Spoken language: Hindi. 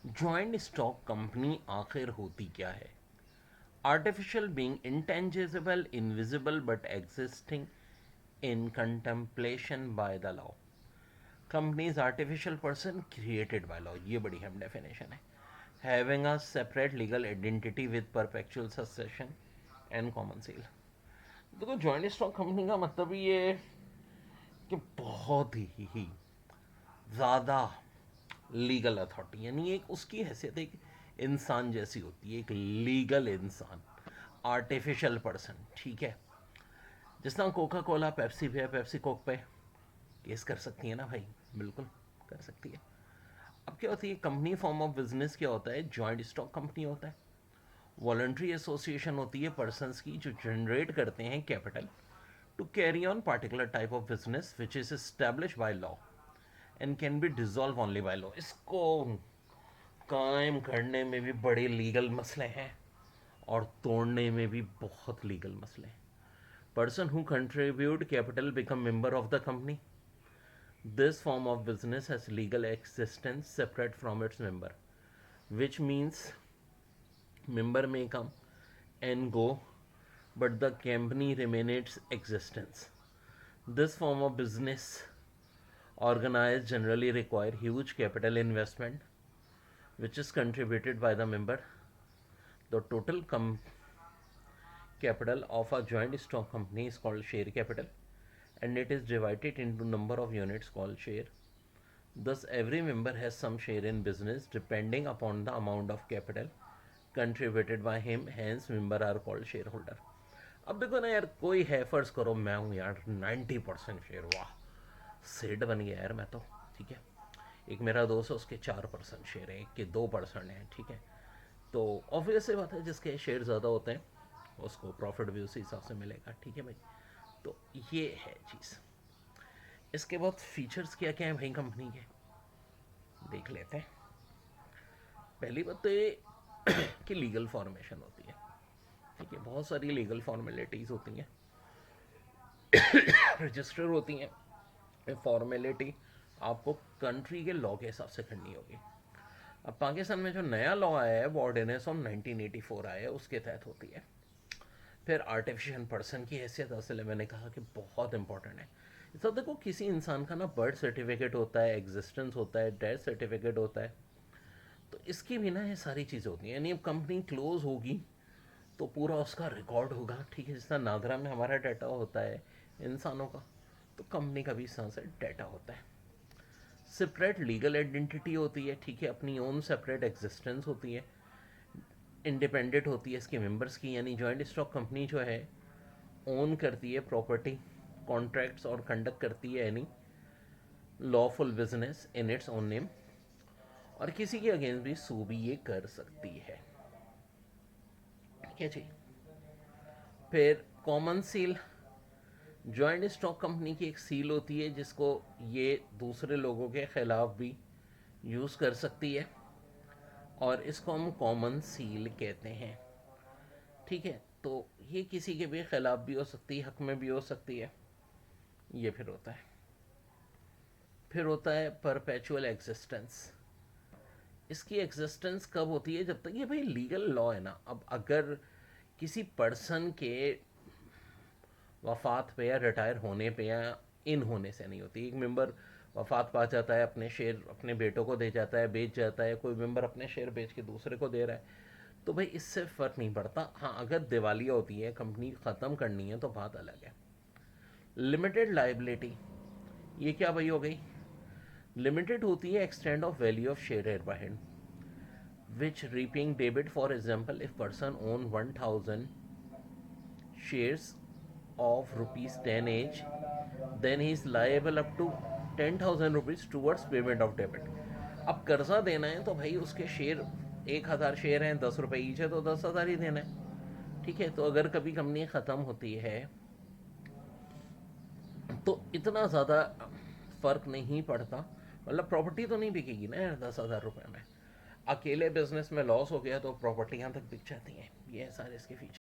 जॉइंट स्टॉक कंपनी आखिर होती क्या है? Artificial being intangible invisible but existing in contemplation by the law. Company is artificial person created by law, ये बड़ी हम डेफिनेशन है। Having a separate legal identity with perpetual succession and common seal. देखो, जॉइंट स्टॉक कंपनी का मतलब ये है कि बहुत ही ज़्यादा लीगल अथॉरिटी, यानी एक उसकी हैसियत एक इंसान जैसी होती है, एक लीगल इंसान, आर्टिफिशियल पर्सन। ठीक है, जिस तरह कोका कोला पेप्सी पे, पेप्सी कोक पे केस कर सकती है ना भाई, बिल्कुल कर सकती है। अब क्या होती है कंपनी, फॉर्म ऑफ बिजनेस क्या होता है? जॉइंट स्टॉक कंपनी होता है। वॉलंटरी एसोसिएशन होती है पर्सनस की जो जनरेट करते हैं capital to carry on particular type of business which is establish by law and can be dissolve only by law. इसको कायम करने में भी बड़े लीगल मसले हैं और तोड़ने में भी बहुत लीगल मसले हैं। Person who contribute capital become member of the company. This form of business has legal existence separate from its member, which means member may come and go but the company remains its existence. This form of business organized generally require huge capital investment which is contributed by the member. The total capital of a joint stock company is called share capital and it is divided into number of units called share. Thus every member has some share in business depending upon the amount of capital contributed by him, hence member are called shareholder. अब देखो ना यार, कोई है, फर्ज करो मैं हूँ यार 90% शेयर, वाह सेठ बन गया यार मैं तो। ठीक है, एक मेरा दोस्त है उसके 4% शेयर है, एक के 2% है। ठीक है, तो ऑब्वियस से बात है जिसके शेयर ज़्यादा होते हैं उसको प्रॉफिट भी उसी हिसाब से मिलेगा। ठीक है भाई, तो ये है चीज़। इसके बाद फीचर्स क्या क्या हैं भाई कंपनी के, देख लेते हैं। पहली बात तो ये कि लीगल फॉर्मेशन होती है। ठीक है, बहुत सारी लीगल फॉर्मेलिटीज़ होती हैं, रजिस्टर होती हैं। फॉर्मेलिटी आपको कंट्री के लॉ के हिसाब से करनी होगी। अब पाकिस्तान में जो नया लॉ आया है वो ऑर्डिनेंस ऑफ 1984 आया है, उसके तहत होती है। फिर आर्टिफिशियल पर्सन की हैसियत असल मैंने कहा कि बहुत इंपॉर्टेंट है। सब देखो, किसी इंसान का ना बर्थ सर्टिफिकेट होता है, एग्जिस्टेंस होता है, डेथ सर्टिफिकेट होता है, तो इसकी भी ना ये सारी चीज़ें होती हैं। यानी अब कंपनी क्लोज होगी तो पूरा उसका रिकॉर्ड होगा। ठीक है, जिस तरह नादरा में हमारा डाटा होता है इंसानों का, तो कंपनी का भी इस तरह से डाटा होता है। सेपरेट लीगल आइडेंटिटी होती है। ठीक है, अपनी ओन सेपरेट एग्जिस्टेंस होती है, इंडिपेंडेंट होती है इसके मेंबर्स की। यानी जॉइंट स्टॉक कंपनी जो है ओन करती है प्रॉपर्टी, कॉन्ट्रैक्ट्स और कंडक्ट करती है any lawful business in its own name, और किसी के अगेंस्ट भी सू भी ये कर सकती है। ठीक है जी। फिर common seal, joint stock company की एक सील होती है जिसको ये दूसरे लोगों के खिलाफ भी यूज़ कर सकती है और इसको हम कॉमन सील कहते हैं। ठीक है, तो ये किसी के भी खिलाफ भी हो सकती है, हक में भी हो सकती है। ये फिर होता है। फिर होता है परपेचुअल एग्जिस्टेंस। इसकी एग्जिस्टेंस कब होती है? जब तक ये भाई लीगल लॉ है ना। अब अगर किसी पर्सन के वफात पे या रिटायर होने पे या इन होने से नहीं होती। एक मेंबर वफात पा जाता है, अपने शेयर अपने बेटों को दे जाता है, बेच जाता है, कोई मेंबर अपने शेयर बेच के दूसरे को दे रहा है, तो भाई इससे फ़र्क नहीं पड़ता। हाँ, अगर दिवालिया होती है, कंपनी ख़त्म करनी है, तो बात अलग है। लिमिटेड लाइबिलिटी, ये क्या भाई हो गई? लिमिटेड होती है extend of value of share air bind which reaping debit. For example, if person own 1000 shares of rupees 10 each, then he is liable up to 10,000 rupees towards payment of debit. अब कर्जा देना है तो भाई उसके शेयर 1,000 शेयर हैं, 10 रुपये ईच है, तो 10,000 ही देना है। ठीक है, तो अगर कभी कंपनी ख़त्म होती है तो इतना ज़्यादा फ़र्क नहीं पड़ता। मतलब प्रॉपर्टी तो नहीं बिकेगी ना यार 10,000 रुपये में। अकेले बिजनेस में लॉस हो गया तो प्रॉपर्टियाँ तक बिक जाती हैं। ये है सारे इसके फीचर।